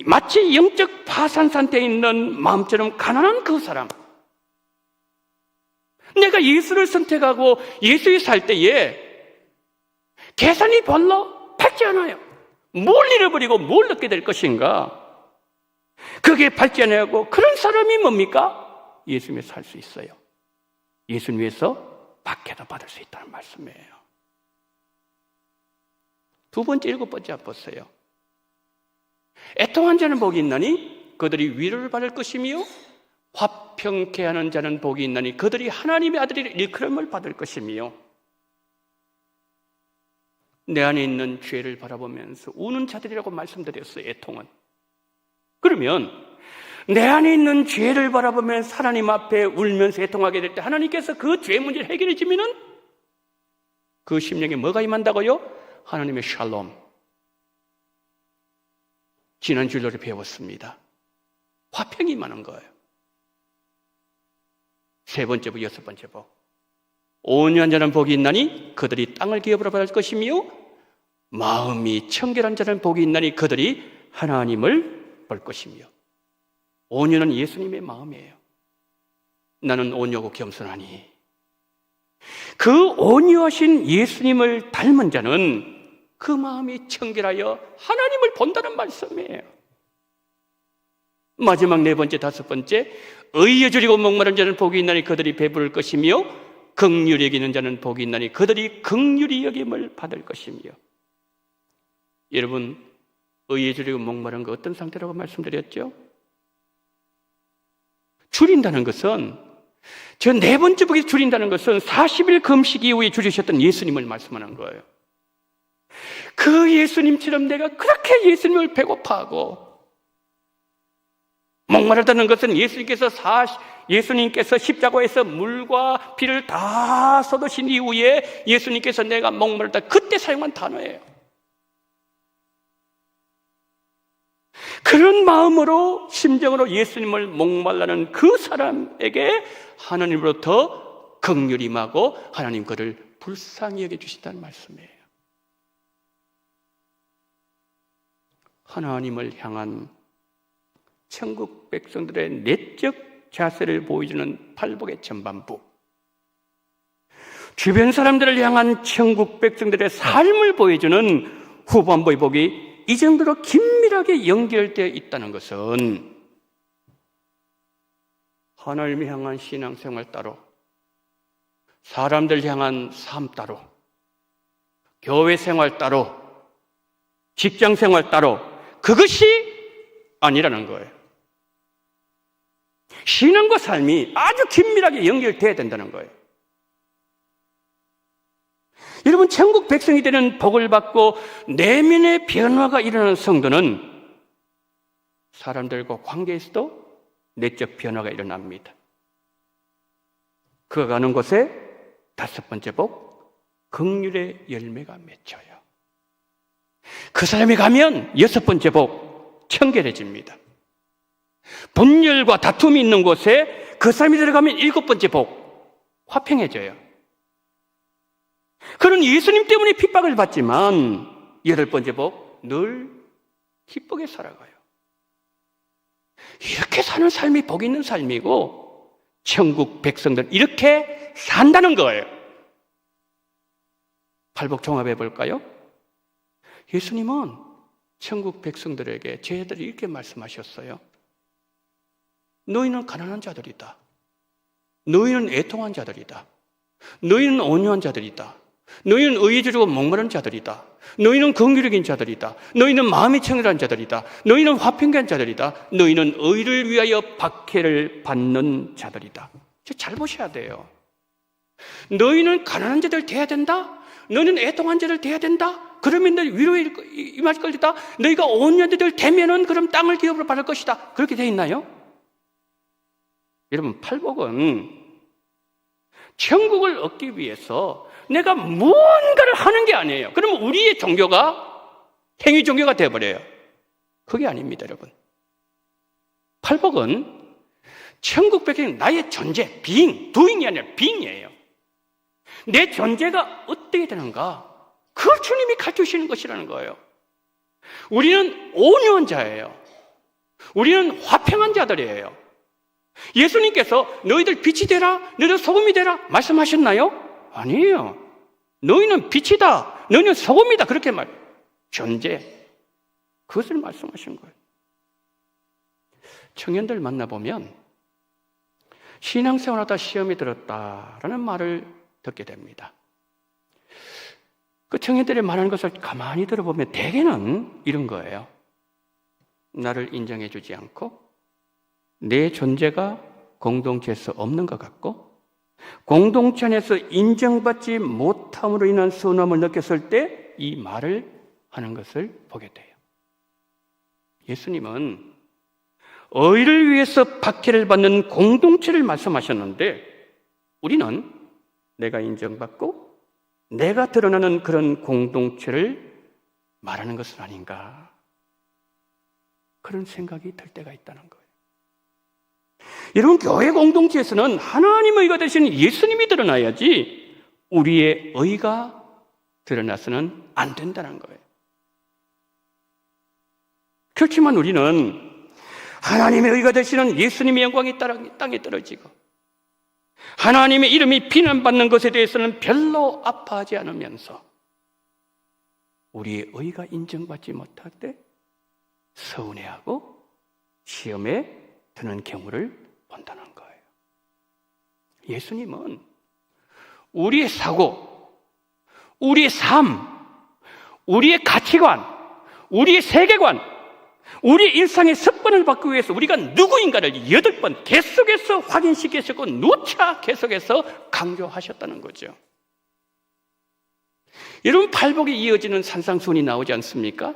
마치 영적 파산 상태에 있는 마음처럼 가난한 그 사람, 내가 예수를 선택하고 예수에 살 때에 계산이 별로 밟지 않아요. 뭘 잃어버리고 뭘 얻게 될 것인가, 그게 밟지 않고 그런 사람이 뭡니까? 예수님에 살 수 있어요. 예수님 위해서 박해도 받을 수 있다는 말씀이에요. 두 번째, 일곱 번째 한번 보세요. 애통한 자는 복이 있나니 그들이 위로를 받을 것이며, 화평케 하는 자는 복이 있나니 그들이 하나님의 아들이 일컬음을 받을 것이며, 내 안에 있는 죄를 바라보면서 우는 자들이라고 말씀드렸어요. 애통은. 그러면 내 안에 있는 죄를 바라보면서 하나님 앞에 울면서 애통하게 될 때 하나님께서 그 죄 문제를 해결해 주면은 그 심령에 뭐가 임한다고요? 하나님의 샬롬. 지난 주일날에 배웠습니다. 화평이 임하는 거예요. 세 번째 복, 여섯 번째 복. 온유한 자는 복이 있나니 그들이 땅을 기업으로 받을 것이며, 마음이 청결한 자는 복이 있나니 그들이 하나님을 볼 것이며. 온유는 예수님의 마음이에요. 나는 온유하고 겸손하니. 그 온유하신 예수님을 닮은 자는 그 마음이 청결하여 하나님을 본다는 말씀이에요. 마지막 네 번째, 다섯 번째, 의에 줄이고 목마른 자는 복이 있나니 그들이 배부를 것이며, 긍휼히 여기는 자는 복이 있나니 그들이 긍휼히 여김을 받을 것이며. 여러분, 의에 줄이고 목마른 거 어떤 상태라고 말씀드렸죠? 줄인다는 것은, 저 네 번째 복에 줄인다는 것은 40일 금식 이후에 줄이셨던 예수님을 말씀하는 거예요. 그 예수님처럼 내가 그렇게 예수님을 배고파하고, 목마르다는 것은 예수님께서 십자가에서 물과 피를 다 쏟으신 이후에 예수님께서 내가 목마르다 그때 사용한 단어예요. 그런 마음으로, 심정으로 예수님을 목말라는 그 사람에게 하나님으로부터 긍휼이 임하고 하나님 그를 불쌍히 여겨주신다는 말씀이에요. 하나님을 향한 천국 백성들의 내적 자세를 보여주는 팔복의 전반부, 주변 사람들을 향한 천국 백성들의 삶을 보여주는 후반부의 복이 이 정도로 긴밀하게 연결되어 있다는 것은 하나님을 향한 신앙생활 따로, 사람들 향한 삶 따로, 교회 생활 따로, 직장 생활 따로, 그것이 아니라는 거예요. 신앙과 삶이 아주 긴밀하게 연결돼야 된다는 거예요. 여러분, 천국 백성이 되는 복을 받고 내면의 변화가 일어나는 성도는 사람들과 관계에서도 내적 변화가 일어납니다. 그가 가는 곳에 다섯 번째 복, 긍휼의 열매가 맺혀요. 그 사람이 가면 여섯 번째 복, 청결해집니다. 분열과 다툼이 있는 곳에 그 사람이 들어가면 일곱 번째 복, 화평해져요. 그는 예수님 때문에 핍박을 받지만 여덟 번째 복, 늘 기쁘게 살아가요. 이렇게 사는 삶이 복 있는 삶이고 천국 백성들 이렇게 산다는 거예요. 팔복 종합해 볼까요? 예수님은 천국 백성들에게 제자들이 이렇게 말씀하셨어요. 너희는 가난한 자들이다. 너희는 애통한 자들이다. 너희는 온유한 자들이다. 너희는 의에 줄이고 목마른 자들이다. 너희는 긍휼히 여긴 자들이다. 너희는 마음이 청결한 자들이다. 너희는 화평한 자들이다. 너희는 의를 위하여 박해를 받는 자들이다. 잘 보셔야 돼요. 너희는 가난한 자들 돼야 된다. 너희는 애통한 자들 돼야 된다. 그러면 너희 위로에 임할 것이다. 너희가 온 연대들 되면은 그럼 땅을 기업으로 받을 것이다. 그렇게 돼 있나요? 여러분, 팔복은 천국을 얻기 위해서 내가 무언가를 하는 게 아니에요. 그러면 우리의 종교가 행위 종교가 되어버려요. 그게 아닙니다, 여러분. 팔복은 천국 백성 나의 존재, being, doing이 아니라 being이에요. 내 존재가 어떻게 되는가? 그걸 주님이 가르치시는 것이라는 거예요. 우리는 온유한자예요. 우리는 화평한 자들이에요. 예수님께서 너희들 빛이 되라, 너희들 소금이 되라 말씀하셨나요? 아니에요. 너희는 빛이다, 너희는 소금이다, 그렇게 존재, 그것을 말씀하신 거예요. 청년들 만나보면 신앙생활하다 시험이 들었다라는 말을 듣게 됩니다. 그 청년들이 말하는 것을 가만히 들어보면 대개는 이런 거예요. 나를 인정해 주지 않고 내 존재가 공동체에서 없는 것 같고 공동체 안에서 인정받지 못함으로 인한 서운함을 느꼈을 때 이 말을 하는 것을 보게 돼요. 예수님은 의를 위해서 박해를 받는 공동체를 말씀하셨는데 우리는 내가 인정받고 내가 드러나는 그런 공동체를 말하는 것은 아닌가, 그런 생각이 들 때가 있다는 거예요. 여러분, 교회 공동체에서는 하나님의 의가 되시는 예수님이 드러나야지 우리의 의가 드러나서는 안 된다는 거예요. 그렇지만 우리는 하나님의 의가 되시는 예수님의 영광이 땅에 떨어지고 하나님의 이름이 비난받는 것에 대해서는 별로 아파하지 않으면서 우리의 의가 인정받지 못할 때 서운해하고 시험에 드는 경우를 본다는 거예요. 예수님은 우리의 사고, 우리의 삶, 우리의 가치관, 우리의 세계관, 우리의 일상의 습관을 바꾸기 위해서 우리가 누구인가를 8번 계속해서 확인시키셨고 누차 계속해서 강조하셨다는 거죠. 여러분, 팔복에 이어지는 산상수훈이 나오지 않습니까?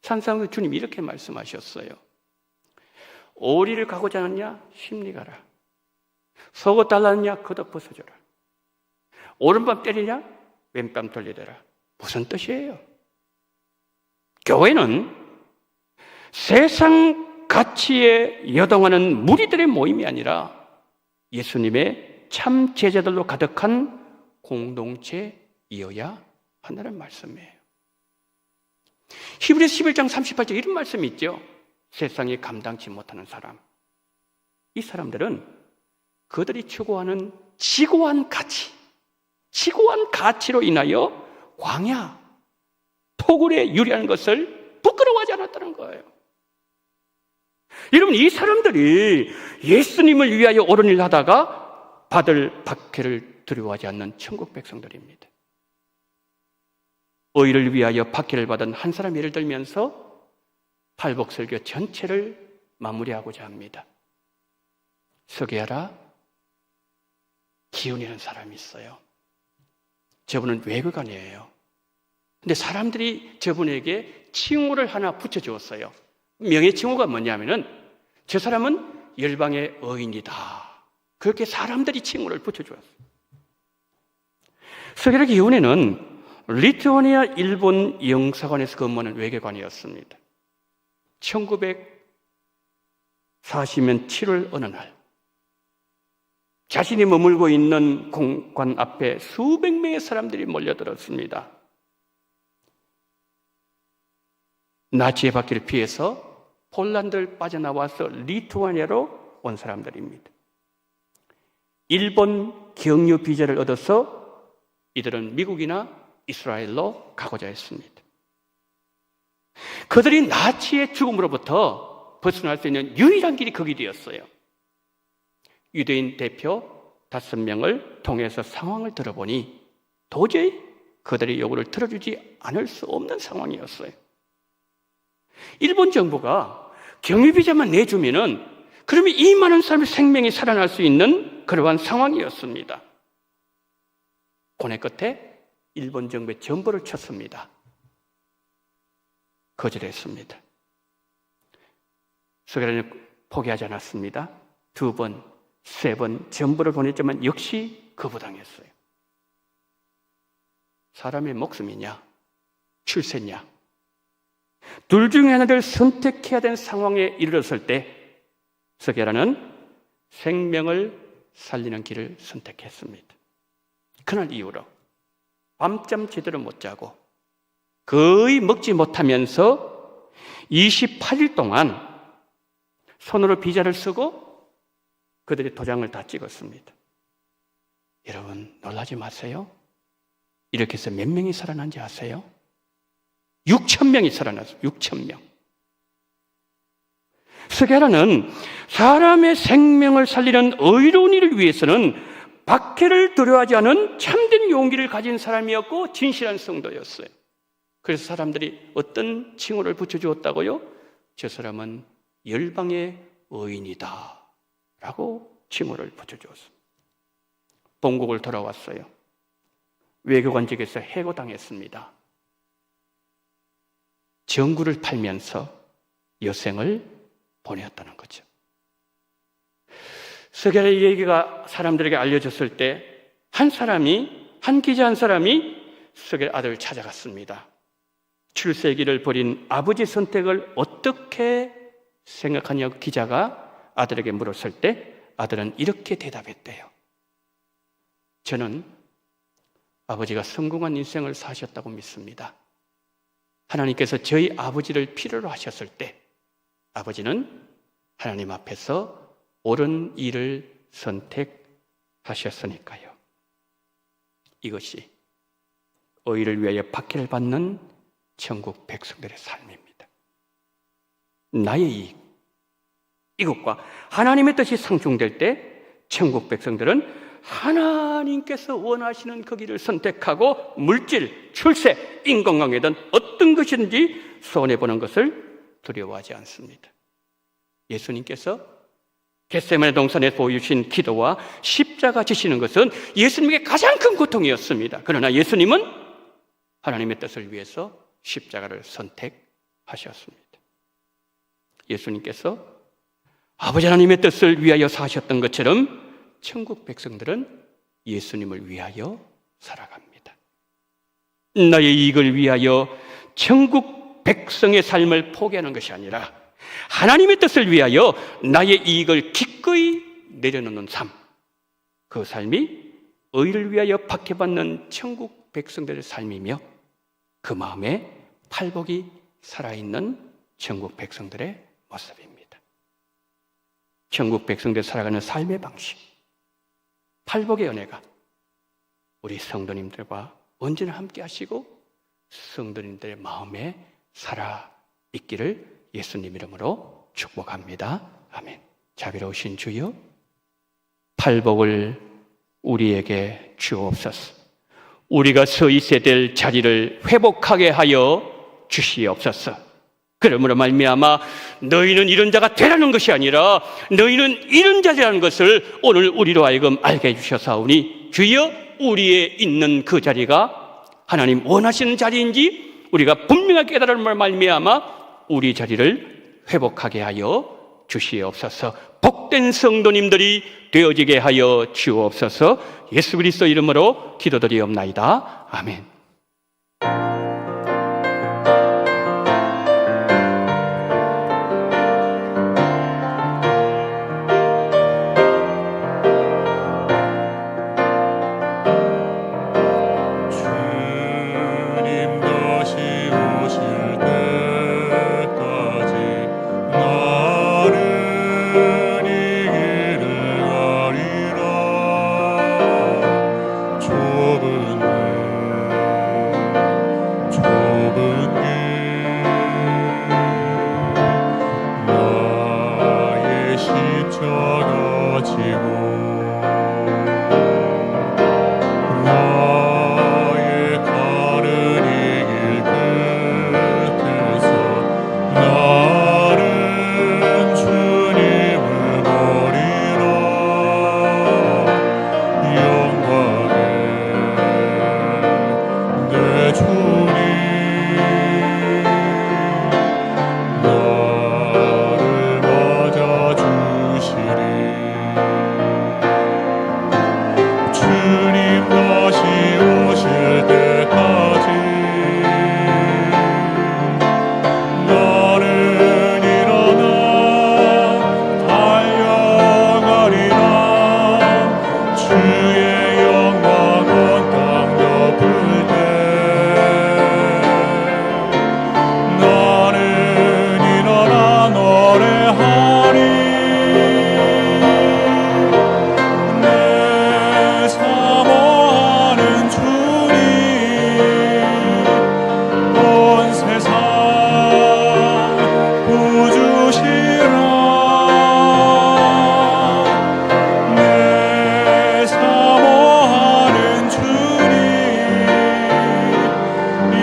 산상수훈 주님이 이렇게 말씀하셨어요. 오리를 가고자 하느냐? 심리 가라. 속옷 달라느냐? 겉옷 벗어줘라. 오른밤 때리냐? 왼밤 돌려대라. 무슨 뜻이에요? 교회는 세상 가치에 여동하는 무리들의 모임이 아니라 예수님의 참 제자들로 가득한 공동체이어야 한다는 말씀이에요. 히브리서 11장 38절 이런 말씀이 있죠. 세상이 감당치 못하는 사람. 이 사람들은 그들이 추구하는 지고한 가치, 지고한 가치로 인하여 광야, 토굴에 유리한 것을 부끄러워하지 않았다는 거예요. 여러분, 이 사람들이 예수님을 위하여 옳은 일을 하다가 받을 박해를 두려워하지 않는 천국 백성들입니다. 의를 위하여 박해를 받은 한 사람 예를 들면서 팔복설교 전체를 마무리하고자 합니다. 소개하라 기훈이라는 사람이 있어요. 저분은 외교관이에요. 근데 사람들이 저분에게 칭호를 하나 붙여주었어요. 명예칭호가 뭐냐면은 저 사람은 열방의 의인이다. 그렇게 사람들이 칭호를 붙여주었어요. 소개라 기훈이는 리투아니아 일본 영사관에서 근무하는 외교관이었습니다. 1940년 7월 어느 날 자신이 머물고 있는 공관 앞에 수백 명의 사람들이 몰려들었습니다. 나치의 박해를 피해서 폴란드를 빠져나와서 리투아니아로 온 사람들입니다. 일본 경유 비자를 얻어서 이들은 미국이나 이스라엘로 가고자 했습니다. 그들이 나치의 죽음으로부터 벗어날 수 있는 유일한 길이 그 길이었어요. 유대인 대표 5명을 통해서 상황을 들어보니 도저히 그들의 요구를 들어주지 않을 수 없는 상황이었어요. 일본 정부가 경유비자만 내주면은 그러면 이 많은 사람의 생명이 살아날 수 있는 그러한 상황이었습니다. 고뇌 끝에 일본 정부의 전보를 쳤습니다. 거절했습니다. 스가랴는 포기하지 않았습니다. 2번, 3번 전부를 보냈지만 역시 거부당했어요. 사람의 목숨이냐, 출세냐, 둘 중에 하나를 선택해야 되는 상황에 이르렀을 때 스가랴는 생명을 살리는 길을 선택했습니다. 그날 이후로 밤잠 제대로 못 자고 거의 먹지 못하면서 28일 동안 손으로 비자를 쓰고 그들이 도장을 다 찍었습니다. 여러분 놀라지 마세요. 이렇게 해서 몇 명이 살아난지 아세요? 6,000명이 살아났어요. 6,000명. 스가랴는 사람의 생명을 살리는 의로운 일을 위해서는 박해를 두려워하지 않은 참된 용기를 가진 사람이었고 진실한 성도였어요. 그래서 사람들이 어떤 칭호를 붙여주었다고요? 저 사람은 열방의 의인이다 라고 칭호를 붙여주었습니다. 본국을 돌아왔어요. 외교관직에서 해고당했습니다. 정구를 팔면서 여생을 보내었다는 거죠. 스가랴의 얘기가 사람들에게 알려졌을 때 한 기자 한 사람이 스가랴 아들을 찾아갔습니다. 출세기를 버린 아버지 선택을 어떻게 생각하냐고 기자가 아들에게 물었을 때 아들은 이렇게 대답했대요. 저는 아버지가 성공한 인생을 사셨다고 믿습니다. 하나님께서 저희 아버지를 필요로 하셨을 때 아버지는 하나님 앞에서 옳은 일을 선택하셨으니까요. 이것이 의를 위하여 박해를 받는 천국 백성들의 삶입니다. 나의 이익, 이것과 하나님의 뜻이 상충될 때 천국 백성들은 하나님께서 원하시는 그 길을 선택하고 물질, 출세, 인건강이든 어떤 것이든지 손해보는 것을 두려워하지 않습니다. 예수님께서 겟세마네 동산에 보여주신 기도와 십자가 지시는 것은 예수님에게 가장 큰 고통이었습니다. 그러나 예수님은 하나님의 뜻을 위해서 십자가를 선택하셨습니다. 예수님께서 아버지 하나님의 뜻을 위하여 사셨던 것처럼 천국 백성들은 예수님을 위하여 살아갑니다. 나의 이익을 위하여 천국 백성의 삶을 포기하는 것이 아니라 하나님의 뜻을 위하여 나의 이익을 기꺼이 내려놓는 삶, 그 삶이 의를 위하여 박해받는 천국 백성들의 삶이며 그 마음에 팔복이 살아있는 천국 백성들의 모습입니다. 천국 백성들 살아가는 삶의 방식, 팔복의 은혜가 우리 성도님들과 언제나 함께 하시고 성도님들의 마음에 살아있기를 예수님 이름으로 축복합니다. 아멘. 자비로우신 주여, 팔복을 우리에게 주옵소서. 우리가 서 있어야 될 자리를 회복하게 하여 주시옵소서. 그러므로 말미암아 너희는 이런 자가 되라는 것이 아니라 너희는 이런 자라는 것을 오늘 우리로 하여금 알게 해주셔사오니 주여, 우리의 있는 그 자리가 하나님 원하시는 자리인지 우리가 분명하게 깨달음을 말미암아 우리 자리를 회복하게 하여 주시옵소서. 복된 성도님들이 되어지게 하여 주옵소서. 예수 그리스도 이름으로 기도드리옵나이다. 아멘. 좁은 주님 다시 오실 때까지 나는 일어나 달려가리라. 주의 영광 온 땅 덮을 때 나는 일어나 노래하리. 내 사모하는 주님 온 세상 구주시라. 내 사모하는 주님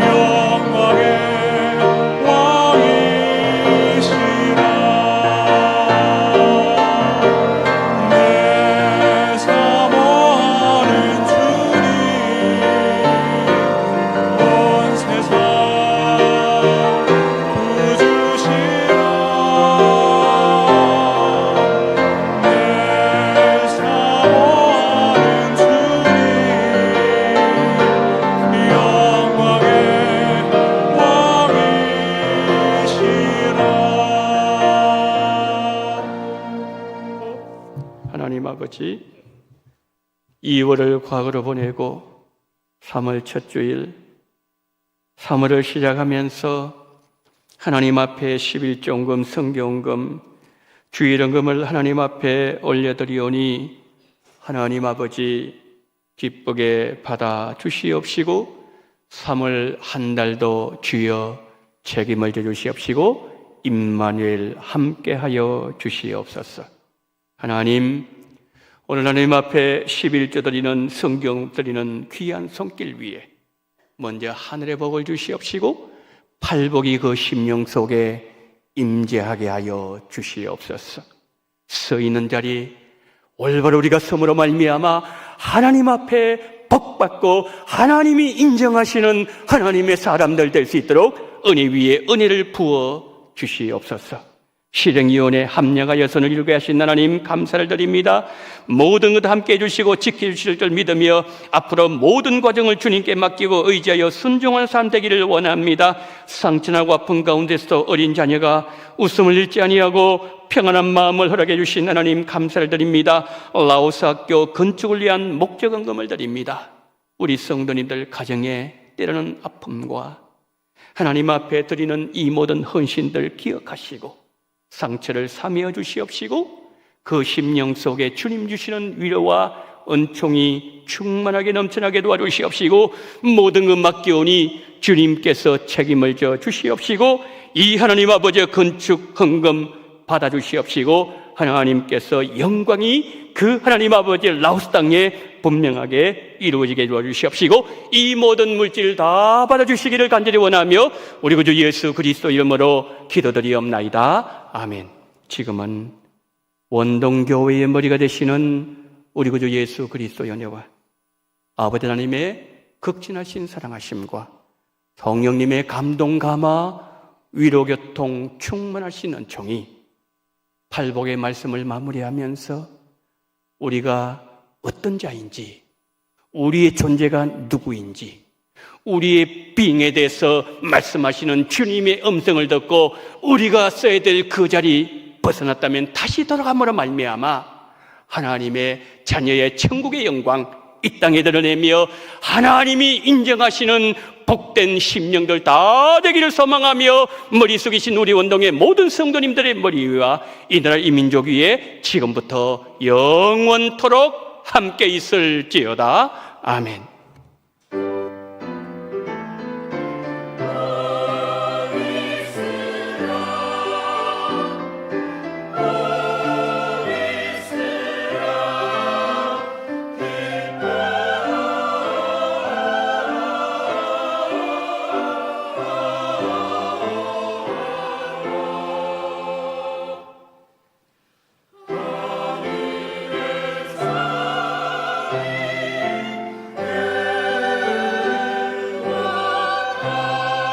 영광의 왕이시라. 내 사모하는 주님 온 세상 구주시라. 내 사모하는 주님 영광의 왕이시라. 하나님 아버지, 2월을 과거로 보내고 3월 첫 주일, 3월을 시작하면서 하나님 앞에 11종금, 성경금, 주일헌금을 하나님 앞에 올려드리오니 하나님 아버지 기쁘게 받아 주시옵시고 3월 한 달도 주여 책임을 져 주시옵시고 임마누엘 함께하여 주시옵소서. 하나님, 오늘 하나님 앞에 11조 드리는 성경 드리는 귀한 손길 위에 먼저 하늘의 복을 주시옵시고 팔복이 그 심령 속에 임재하게 하여 주시옵소서. 서 있는 자리 올바로 우리가 섬으로 말미암아 하나님 앞에 복받고 하나님이 인정하시는 하나님의 사람들 될 수 있도록 은혜 위에 은혜를 부어 주시옵소서. 실행위원회 합력하여 선을 이루게 하신 하나님 감사를 드립니다. 모든 것 함께 해주시고 지켜주실 줄 믿으며 앞으로 모든 과정을 주님께 맡기고 의지하여 순종하는 삶 되기를 원합니다. 상처나고 아픈 가운데서도 어린 자녀가 웃음을 잃지 아니하고 평안한 마음을 허락해 주신 하나님 감사를 드립니다. 라오스 학교 건축을 위한 목적헌금을 드립니다. 우리 성도님들 가정에 때로는 아픔과 하나님 앞에 드리는 이 모든 헌신들 기억하시고 상처를 사매어 주시옵시고 그 심령 속에 주님 주시는 위로와 은총이 충만하게 넘쳐나게 도와주시옵시고 모든 것 맡겨오니 주님께서 책임을 져 주시옵시고 이 하나님 아버지의 건축 헌금 받아주시옵시고 하나님께서 영광이 그 하나님 아버지 라오스 땅에 분명하게 이루어지게 도와주시옵시고 이 모든 물질 다 받아주시기를 간절히 원하며 우리 구주 예수 그리스도 이름으로 기도드리옵나이다. 아멘. 지금은 원동교회의 머리가 되시는 우리 구주 예수 그리스도 연여와 아버지 하나님의 극진하신 사랑하심과 성령님의 감동 감화 위로교통 충만하신 은총이 팔복의 말씀을 마무리하면서 우리가 어떤 자인지, 우리의 존재가 누구인지, 우리의 빙에 대해서 말씀하시는 주님의 음성을 듣고 우리가 써야 될 그 자리 벗어났다면 다시 돌아감으로 말미암아 하나님의 자녀의 천국의 영광 이 땅에 드러내며 하나님이 인정하시는 복된 심령들 다 되기를 소망하며 머리 숙이신 우리 원동의 모든 성도님들의 머리 위와 이 나라 이 민족 위에 지금부터 영원토록 함께 있을지어다. 아멘.